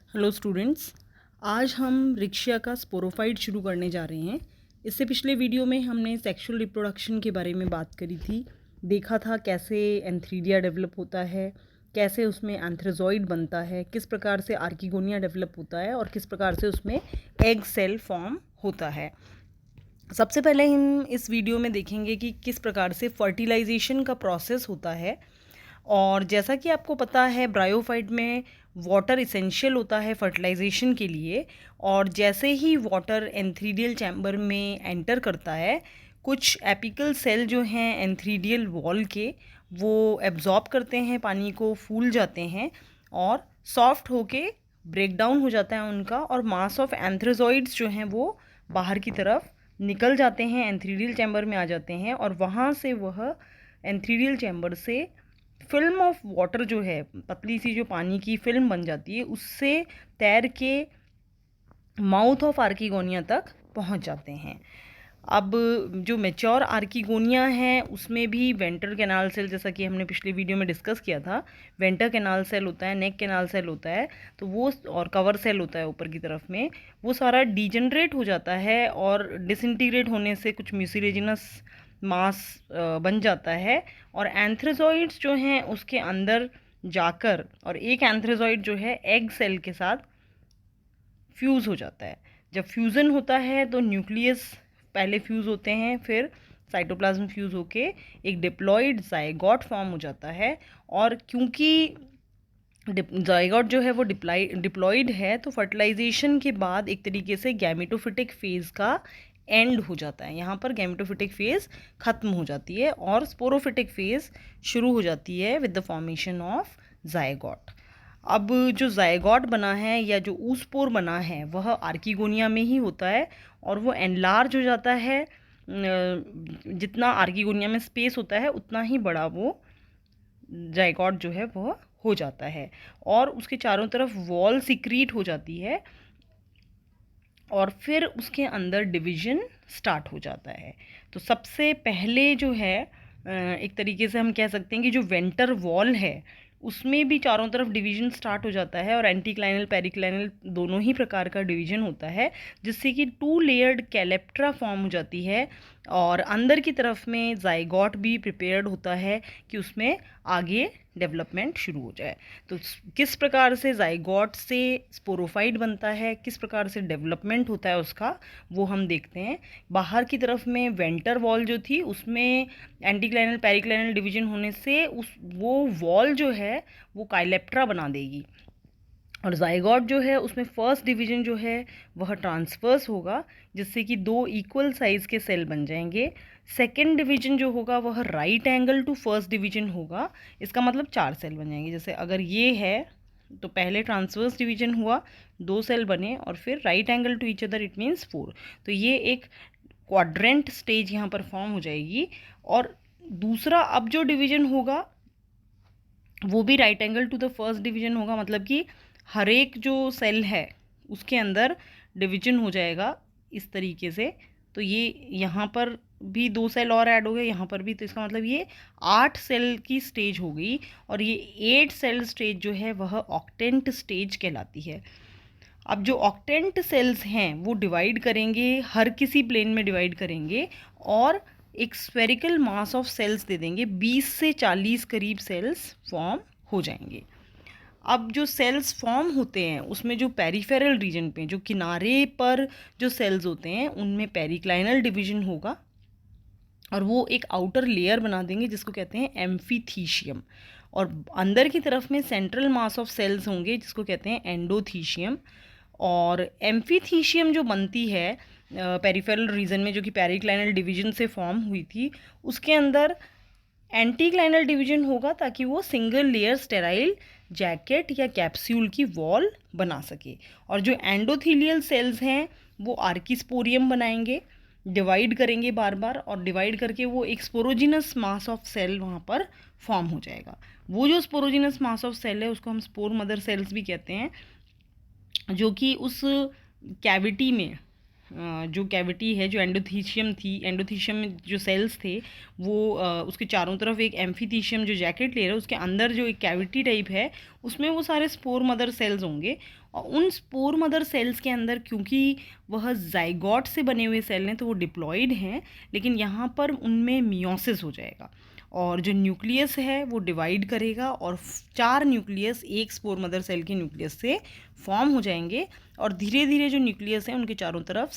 Hello students, आज हम रिक्शिया का स्पोरोफाइट शुरू करने जा रहे हैं। इससे पिछले वीडियो में हमने सेक्सुअल रिप्रोडक्शन के बारे में बात करी थी। देखा था कैसे एंथ्रीडिया डेवलप होता है, कैसे उसमें एंथ्रोजॉइड बनता है, किस प्रकार से आर्किगोनिया डेवलप होता है और किस प्रकार से उसमें एग सेल फॉर्म होता है। सबसे पहले हम इस वीडियो में देखेंगे कि किस प्रकार से फर्टिलाइजेशन का प्रोसेस होता है। और जैसा कि आपको पता है, ब्रायोफाइट में वाटर इसेंशियल होता है फर्टिलाइजेशन के लिए। और जैसे ही वाटर एंथ्रीडियल चैम्बर में एंटर करता है, कुछ एपिकल सेल जो हैं एंथ्रीडियल वॉल के, वो एब्जॉर्ब करते हैं पानी को, फूल जाते हैं और सॉफ्ट होके ब्रेक डाउन हो जाता है उनका, और मास ऑफ एंथ्रोजॉइड्स जो हैं वो बाहर की तरफ निकल जाते हैं, एंथ्रीडियल चैम्बर में आ जाते हैं। और वहाँ से वह एंथ्रीडियल चैम्बर से फिल्म ऑफ वाटर जो है, पतली सी जो पानी की फिल्म बन जाती है, उससे तैर के माउथ ऑफ आर्किगोनिया तक पहुंच जाते हैं। अब जो मेच्योर आर्किगोनिया है उसमें भी वेंटर कैनाल सेल, जैसा कि हमने पिछले वीडियो में डिस्कस किया था, वेंटर कैनाल सेल होता है, नेक कैनाल सेल होता है, तो वो और कवर सेल होता है ऊपर की तरफ में, वो सारा डिजनरेट हो जाता है और डिसइंटीग्रेट होने से कुछ म्यूसिलेजिनस मास बन जाता है। और एंथ्रोजॉइड्स जो हैं उसके अंदर जाकर, और एक एंथ्रोजॉइड जो है एग सेल के साथ फ्यूज़ हो जाता है। जब फ्यूज़न होता है तो न्यूक्लियस पहले फ्यूज़ होते हैं, फिर साइटोप्लाज्म फ्यूज़ होके एक डिप्लॉइड जाइगोट फॉर्म हो जाता है। और क्योंकि जाइगोट जो है वो डिप्लॉइड है, तो फर्टिलाइजेशन के बाद एक तरीके से गैमेटोफिटिक फेज़ का एंड हो जाता है। यहाँ पर गैमेटोफिटिक फेज़ ख़त्म हो जाती है और स्पोरोफिटिक फेज़ शुरू हो जाती है with the formation of zygote. अब जो जाइगोट बना है या जो ऊस्पोर बना है वह आर्किगोनिया में ही होता है, और वो एनलार्ज हो जाता है। जितना आर्किगोनिया में स्पेस होता है उतना ही बड़ा वो जाइगोट जो है वह हो जाता है, और उसके चारों तरफ वॉल सिक्रीट हो जाती है, और फिर उसके अंदर डिवीजन स्टार्ट हो जाता है। तो सबसे पहले जो है एक तरीके से हम कह सकते हैं कि जो वेंटर वॉल है उसमें भी चारों तरफ डिवीजन स्टार्ट हो जाता है, और एंटीक्लाइनल पेरिक्लाइनल दोनों ही प्रकार का डिवीजन होता है, जिससे कि 2 लेयर्ड कैलेप्ट्रा फॉर्म हो जाती है। और अंदर की तरफ में जाइगोट भी प्रिपेयर्ड होता है कि उसमें आगे डेवलपमेंट शुरू हो जाए। तो किस प्रकार से जाइगोट से स्पोरोफाइट बनता है, किस प्रकार से डेवलपमेंट होता है उसका, वो हम देखते हैं। बाहर की तरफ में वेंटर वॉल जो थी उसमें एंटीक्लाइनल पेरिक्लाइनल डिवीजन होने से वो वॉल जो है वो काइलेप्ट्रा बना देगी। और जाइगोट जो है उसमें फर्स्ट डिवीजन जो है वह ट्रांसवर्स होगा, जिससे कि 2 इक्वल साइज़ के सेल बन जाएंगे। सेकेंड डिवीजन जो होगा वह right angle to first division होगा। इसका मतलब 4 सेल बन जाएंगे। जैसे अगर ये है तो पहले ट्रांसवर्स डिवीजन हुआ, 2 सेल बने, और फिर right angle to each other, it means 4। तो ये एक क्वाड्रेंट स्टेज यहाँ पर फॉर्म हो जाएगी। और दूसरा अब जो डिवीजन होगा वो भी right angle to the first division होगा, मतलब कि हर एक जो सेल है उसके अंदर डिवीजन हो जाएगा इस तरीके से। तो ये यहाँ पर भी 2 सेल और ऐड हो गए, यहाँ पर भी, तो इसका मतलब ये 8 सेल की स्टेज हो गई। और ये 8 सेल स्टेज जो है वह ऑक्टेंट स्टेज कहलाती है। अब जो ऑक्टेंट सेल्स हैं वो डिवाइड करेंगे, हर किसी प्लेन में डिवाइड करेंगे, और एक स्फेरिकल मास ऑफ सेल्स दे देंगे। 20 से 40 करीब सेल्स फॉर्म हो जाएंगे। अब जो सेल्स फॉर्म होते हैं उसमें जो पेरिफेरल रीजन पे, जो किनारे पर जो सेल्स होते हैं, उनमें पेरिक्लाइनल डिवीजन होगा, और वो एक आउटर लेयर बना देंगे जिसको कहते हैं एम्फीथीशियम। और अंदर की तरफ में सेंट्रल मास ऑफ सेल्स होंगे जिसको कहते हैं एंडोथीशियम। और एम्फीथीशियम जो बनती है पेरिफेरल रीजन में, जो कि पेरिक्लाइनल डिवीजन से फॉर्म हुई थी, उसके अंदर एंटीक्लाइनल डिवीजन होगा ताकि वो सिंगल लेयर स्टेराइल जैकेट या कैप्सूल की वॉल बना सके। और जो एंडोथीलियल सेल्स हैं वो आर्किस्पोरियम बनाएंगे, डिवाइड करेंगे बार बार, और डिवाइड करके वो एक स्पोरोजिनस मास ऑफ सेल वहाँ पर फॉर्म हो जाएगा। वो जो स्पोरोजिनस मास ऑफ सेल है उसको हम स्पोर मदर सेल्स भी कहते हैं, जो कि उस कैविटी में जो कैविटी है, जो एंडोथीशियम थी, एंडोथीशियम में जो सेल्स थे वो उसके चारों तरफ एक एम्फीथीशियम जो जैकेट लेयर है उसके अंदर जो एक कैविटी टाइप है उसमें वो सारे स्पोर मदर सेल्स होंगे। और उन स्पोर मदर सेल्स के अंदर क्योंकि वह जाइगोट से बने हुए सेल हैं तो वो डिप्लॉयड हैं, लेकिन यहाँ पर उनमें मियोसिस हो जाएगा और जो न्यूक्लियस है वो डिवाइड करेगा और 4 न्यूक्लियस एक स्पोर मदर सेल के न्यूक्लियस से फॉर्म हो जाएंगे। और धीरे धीरे जो न्यूक्लियस है उनके चारों तरफ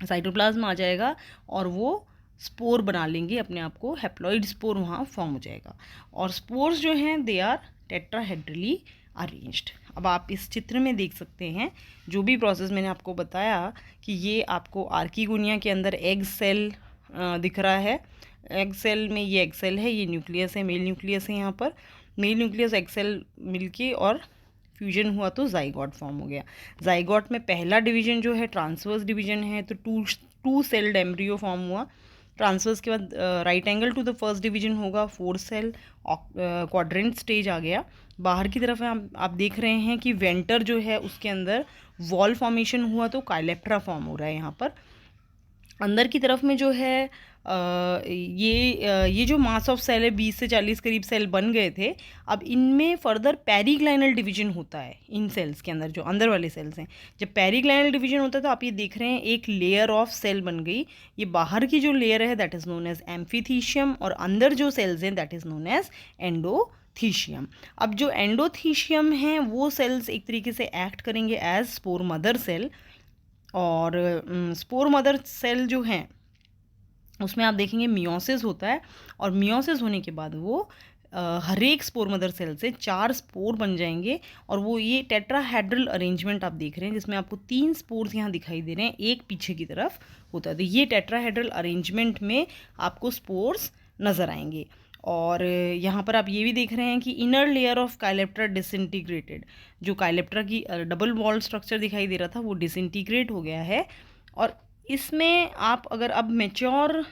साइटोप्लाज्म आ जाएगा और वो स्पोर बना लेंगे अपने आप को, हैप्लॉइड स्पोर वहाँ फॉर्म हो जाएगा। और स्पोर्स जो हैं दे आर टेट्राहेड्रली अरेंज्ड। अब आप इस चित्र में देख सकते हैं जो भी प्रोसेस मैंने आपको बताया कि ये आपको आर्कीगोनिया के अंदर एग सेल दिख रहा है। एग सेल में ये एग सेल है, ये न्यूक्लियस है, मेल न्यूक्लियस है। यहाँ पर मेल न्यूक्लियस एग सेल मिलके और फ्यूजन हुआ तो जाइगोट फॉर्म हो गया। जाइगोट में पहला डिवीजन जो है ट्रांसवर्स डिवीजन है, तो टू सेल्ड एम्ब्रियो फॉर्म हुआ। ट्रांसवर्स के बाद right angle to the first division होगा, 4 सेल क्वाड्रेंट स्टेज आ गया। बाहर की तरफ आप देख रहे हैं कि वेंटर जो है उसके अंदर वॉल फॉर्मेशन हुआ तो काइलेप्ट्रा फॉर्म हो रहा है। यहाँ पर अंदर की तरफ में जो है ये जो मास ऑफ सेल है 20 से 40 करीब सेल बन गए थे। अब इनमें फर्दर पेरिग्लाइनल डिवीजन होता है इन सेल्स के अंदर, जो अंदर वाले सेल्स हैं। जब पेरिग्लाइनल डिवीजन होता है तो आप ये देख रहे हैं एक लेयर ऑफ सेल बन गई। ये बाहर की जो लेयर है that is known as amphithecium और अंदर जो सेल्स हैं that is known as endothecium. अब जो एंडोथीशियम हैं वो सेल्स एक तरीके से एक्ट करेंगे एज स्पोर मदर सेल। और स्पोर मदर सेल जो हैं उसमें आप देखेंगे मियोसिस होता है और मियोसिस होने के बाद वो हर एक स्पोर मदर सेल से 4 स्पोर बन जाएंगे। और वो ये टेट्राहेड्रल अरेंजमेंट आप देख रहे हैं जिसमें आपको 3 स्पोर्स यहाँ दिखाई दे रहे हैं, एक पीछे की तरफ होता है। तो ये टेट्राहेड्रल अरेंजमेंट में आपको स्पोर्स नज़र आएंगे। और यहाँ पर आप ये भी देख रहे हैं कि इनर लेयर ऑफ काइलेप्ट्रा डिसइंटीग्रेटेड, जो काइलेप्ट्रा की डबल वॉल स्ट्रक्चर दिखाई दे रहा था वो डिसइंटीग्रेट हो गया है। और इसमें आप अगर अब मेच्योर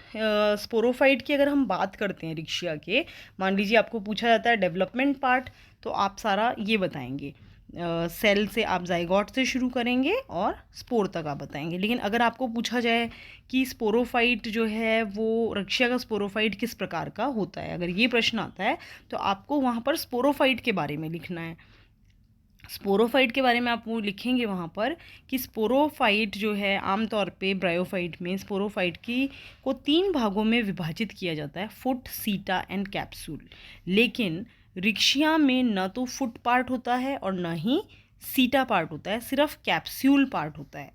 स्पोरोफाइट की अगर हम बात करते हैं रिक्शिया के, मान लीजिए आपको पूछा जाता है डेवलपमेंट पार्ट, तो आप सारा ये बताएंगे। सेल से आप जाइगोट से शुरू करेंगे और स्पोर तक आप बताएंगे। लेकिन अगर आपको पूछा जाए कि स्पोरोफाइट जो है वो रिक्शिया का स्पोरोफाइट किस प्रकार का होता है, अगर ये प्रश्न आता है तो आपको वहाँ पर स्पोरोफाइट के बारे में लिखना है। स्पोरोफाइट के बारे में आप वो लिखेंगे वहाँ पर कि स्पोरोफाइट जो है आमतौर पे ब्रायोफाइट में स्पोरोफाइट को 3 भागों में विभाजित किया जाता है, फुट, सीटा एंड कैप्सूल। लेकिन रिक्शिया में न तो फुट पार्ट होता है और न ही सीटा पार्ट होता है, सिर्फ कैप्सूल पार्ट होता है।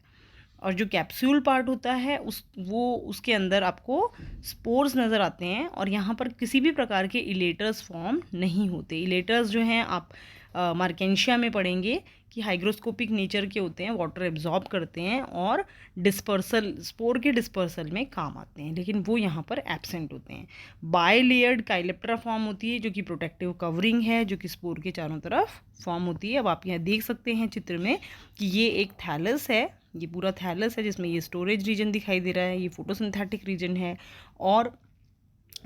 और जो कैप्सूल पार्ट होता है उसके अंदर आपको स्पोर्स नज़र आते हैं और यहाँ पर किसी भी प्रकार के इलेटर्स फॉर्म नहीं होते। इलेटर्स जो हैं आप मार्केंशिया में पढ़ेंगे कि हाइग्रोस्कोपिक नेचर के होते हैं, वाटर एब्जॉर्ब करते हैं और डिस्पर्सल, स्पोर के डिस्पर्सल में काम आते हैं, लेकिन वो यहाँ पर एब्सेंट होते हैं। बायलेयर्ड काइलेप्ट्रा फॉर्म होती है जो कि प्रोटेक्टिव कवरिंग है, जो कि स्पोर के चारों तरफ फॉर्म होती है। अब आप यहाँ देख सकते हैं चित्र में कि ये एक थैलस है, ये पूरा थैलस है जिसमें ये स्टोरेज रीजन दिखाई दे रहा है, ये फोटोसिंथेटिक रीजन है। और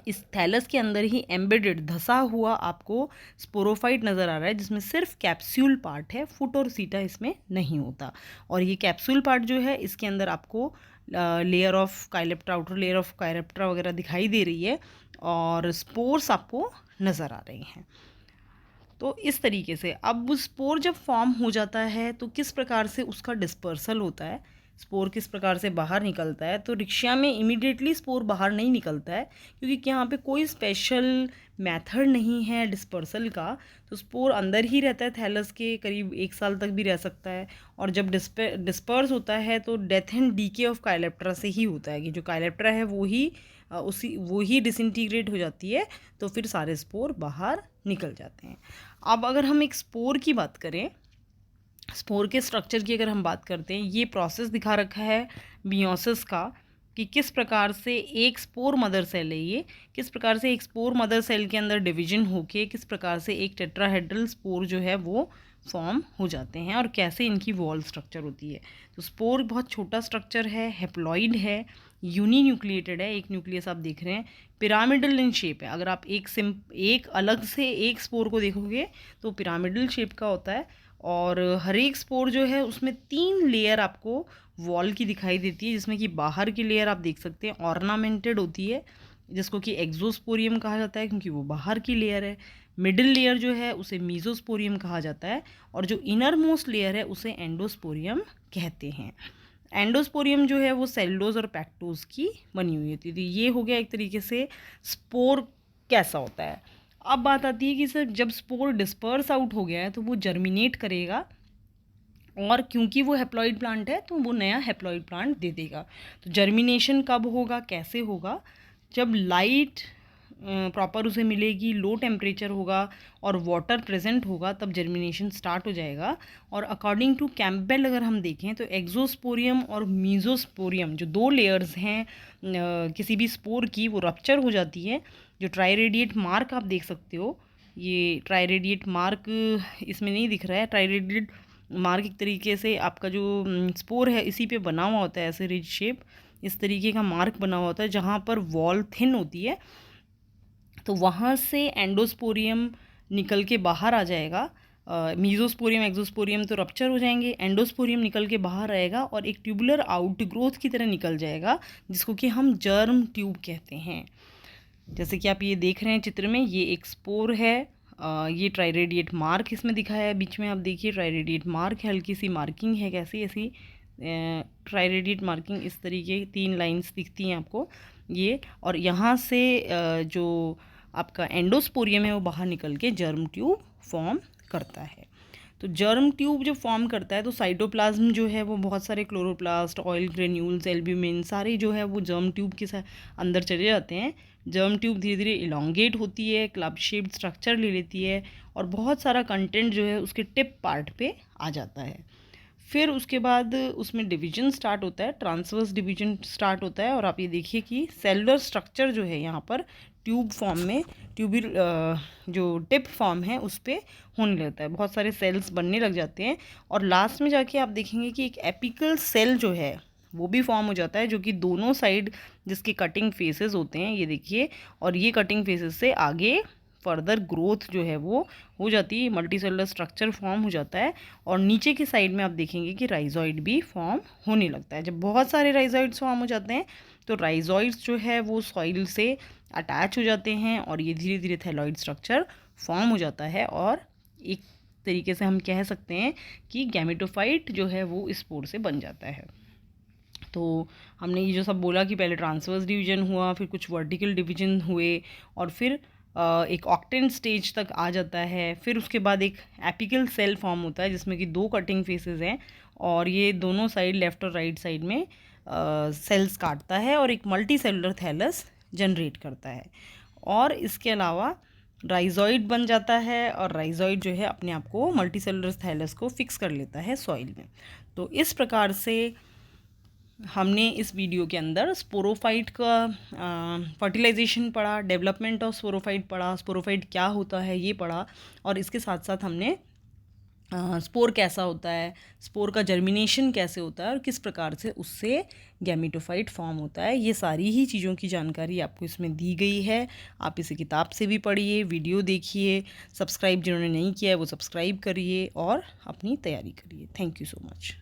इस थैलस के अंदर ही एम्बेडेड धसा हुआ आपको स्पोरोफाइट नज़र आ रहा है जिसमें सिर्फ कैप्सूल पार्ट है, फुट और सीटा इसमें नहीं होता। और ये कैप्सूल पार्ट जो है इसके अंदर आपको लेयर ऑफ काइलेप्ट्रा, आउटर लेयर ऑफ काइलेप्ट्रा वगैरह दिखाई दे रही है और स्पोर्स आपको नज़र आ रही हैं। तो इस तरीके से अब स्पोर जब फॉर्म हो जाता है तो किस प्रकार से उसका डिस्पर्सल होता है, स्पोर किस प्रकार से बाहर निकलता है। तो रिक्शिया में इमीडिएटली स्पोर बाहर नहीं निकलता है क्योंकि यहाँ पे कोई स्पेशल मेथड नहीं है डिस्पर्सल का। तो स्पोर अंदर ही रहता है थैलस के, करीब 1 साल तक भी रह सकता है। और जब डिस्पर्स होता है तो डेथ एंड डीके ऑफ काइलेप्ट्रा से ही होता है कि जो काइलेप्ट्रा है वो ही डिसइंटीग्रेट हो जाती है, तो फिर सारे स्पोर बाहर निकल जाते हैं। अब अगर हम एक स्पोर की बात करें, स्पोर के स्ट्रक्चर की अगर हम बात करते हैं, ये प्रोसेस दिखा रखा है मियोसिस का कि किस प्रकार से एक स्पोर मदर सेल है, ये किस प्रकार से एक स्पोर मदर सेल के अंदर डिवीजन होके किस प्रकार से एक टेट्राहेड्रल स्पोर जो है वो फॉर्म हो जाते हैं और कैसे इनकी वॉल स्ट्रक्चर होती है। तो स्पोर बहुत छोटा स्ट्रक्चर है, हेप्लॉइड है यूनिन्यूक्लिएटेड है, एक न्यूक्लियस आप देख रहे हैं, पिरामिडल इन शेप है। अगर आप एक अलग से एक स्पोर को देखोगे तो पिरामिडल शेप का होता है। और हर एक स्पोर जो है उसमें 3 लेयर आपको वॉल की दिखाई देती है, जिसमें कि बाहर की लेयर आप देख सकते हैं ऑर्नामेंटेड होती है, जिसको कि एक्सोस्पोरियम कहा जाता है क्योंकि वो बाहर की लेयर है। मिडिल लेयर जो है उसे मीजोस्पोरियम कहा जाता है और जो इनर मोस्ट लेयर है उसे एंडोस्पोरियम कहते हैं। एंडोस्पोरियम जो है वो सेलुलोज और पैक्टोज की बनी हुई होती है। तो ये हो गया एक तरीके से स्पोर कैसा होता है। अब बात आती है कि सर जब स्पोर डिस्पर्स आउट हो गया है तो वो जर्मिनेट करेगा, और क्योंकि वो हैप्लॉइड प्लांट है तो वो नया हैप्लॉइड प्लांट दे देगा। तो जर्मिनेशन कब होगा, कैसे होगा? जब लाइट प्रॉपर उसे मिलेगी, लो टेम्परेचर होगा और वाटर प्रेजेंट होगा, तब जर्मिनेशन स्टार्ट हो जाएगा। और अकॉर्डिंग टू कैम्पबेल अगर हम देखें तो एक्सोस्पोरियम और मीजोस्पोरियम जो 2 लेयर्स हैं किसी भी स्पोर की, वो रप्चर हो जाती है। जो ट्राइरेडिएट मार्क आप देख सकते हो, ये ट्राइरेडिएट मार्क इसमें नहीं दिख रहा है। ट्राइरेडिएट मार्क एक तरीके से आपका जो स्पोर है इसी पे बना हुआ होता है, ऐसे रिज शेप इस तरीके का मार्क बना हुआ होता है जहाँ पर वॉल थिन होती है। तो वहाँ से एंडोस्पोरियम निकल के बाहर आ जाएगा। मीजोस्पोरियम एक्सोस्पोरियम तो रप्चर हो जाएंगे, एंडोस्पोरियम निकल के बाहर आएगा और एक ट्यूबुलर आउटग्रोथ की तरह निकल जाएगा, जिसको कि हम जर्म ट्यूब कहते हैं। जैसे कि आप ये देख रहे हैं चित्र में, ये एक स्पोर है। ये ट्राइरेडिएट मार्क इसमें दिखाया है बीच में, आप देखिए ट्राइरेडिएट मार्क है, हल्की सी मार्किंग है, कैसी ऐसी ट्राइरेडिएट मार्किंग इस तरीके 3 लाइंस दिखती हैं आपको ये। और यहाँ से जो आपका एंडोस्पोरियम है वो बाहर निकल के जर्म ट्यूब फॉर्म करता है। तो जर्म ट्यूब जब फॉर्म करता है तो साइटोप्लाज्म जो है वो बहुत सारे क्लोरोप्लास्ट, ऑयल ग्रेन्यूल्स, एल्ब्यूमिन सारे जो है वो जर्म ट्यूब के अंदर चले जाते हैं। जर्म ट्यूब धीरे धीरे इलोंगेट होती है, क्लब शेप्ड स्ट्रक्चर ले लेती है और बहुत सारा कंटेंट जो है उसके टिप पार्ट पे आ जाता है। फिर उसके बाद उसमें डिवीजन स्टार्ट होता है, ट्रांसवर्स डिवीजन स्टार्ट होता है। और आप ये देखिए कि सेलुलर स्ट्रक्चर जो है यहाँ पर ट्यूब फॉर्म में, ट्यूबिल जो टिप फॉर्म है उस पर होने लगता है, बहुत सारे सेल्स बनने लग जाते हैं। और लास्ट में जाके आप देखेंगे कि एक एपिकल सेल जो है वो भी फॉर्म हो जाता है, जो कि दोनों साइड जिसके कटिंग फेसेस होते हैं, ये देखिए, और ये कटिंग फेसेस से आगे फर्दर ग्रोथ जो है वो हो जाती है, मल्टी सेलुलर स्ट्रक्चर फॉर्म हो जाता है। और नीचे की साइड में आप देखेंगे कि राइजॉइड भी फॉर्म होने लगता है। जब बहुत सारे राइजॉइड्स फॉर्म हो जाते हैं तो राइजॉइड्स जो है वो सॉइल से अटैच हो जाते हैं और ये धीरे धीरे थैलॉइड स्ट्रक्चर फॉर्म हो जाता है। और एक तरीके से हम कह सकते हैं कि गैमेटोफाइट जो है वो स्पोर से बन जाता है। तो हमने ये जो सब बोला कि पहले ट्रांसवर्स डिवीजन हुआ, फिर कुछ वर्टिकल डिवीजन हुए, और फिर एक ऑक्टेन स्टेज तक आ जाता है। फिर उसके बाद एक एपिकल सेल फॉर्म होता है जिसमें कि 2 कटिंग फेसेस हैं और ये दोनों साइड लेफ़्ट और राइट साइड में सेल्स काटता है और एक मल्टी सेलुलर थैलस जनरेट करता है। और इसके अलावा राइजॉइड बन जाता है और राइजॉइड जो है अपने आप को मल्टी सेलुलर थैलस को फिक्स कर लेता है सॉइल में। तो इस प्रकार से हमने इस वीडियो के अंदर स्पोरोफाइट का फर्टिलाइजेशन पढ़ा, डेवलपमेंट ऑफ स्पोरोफाइट पढ़ा, स्पोरोफाइट क्या होता है ये पढ़ा, और इसके साथ साथ हमने स्पोर कैसा होता है, स्पोर का जर्मिनेशन कैसे होता है और किस प्रकार से उससे गैमेटोफाइट फॉर्म होता है, ये सारी ही चीज़ों की जानकारी आपको इसमें दी गई है। आप इसे किताब से भी पढ़िए, वीडियो देखिए, सब्सक्राइब जिन्होंने नहीं किया है वो सब्सक्राइब करिए और अपनी तैयारी करिए। Thank you so much.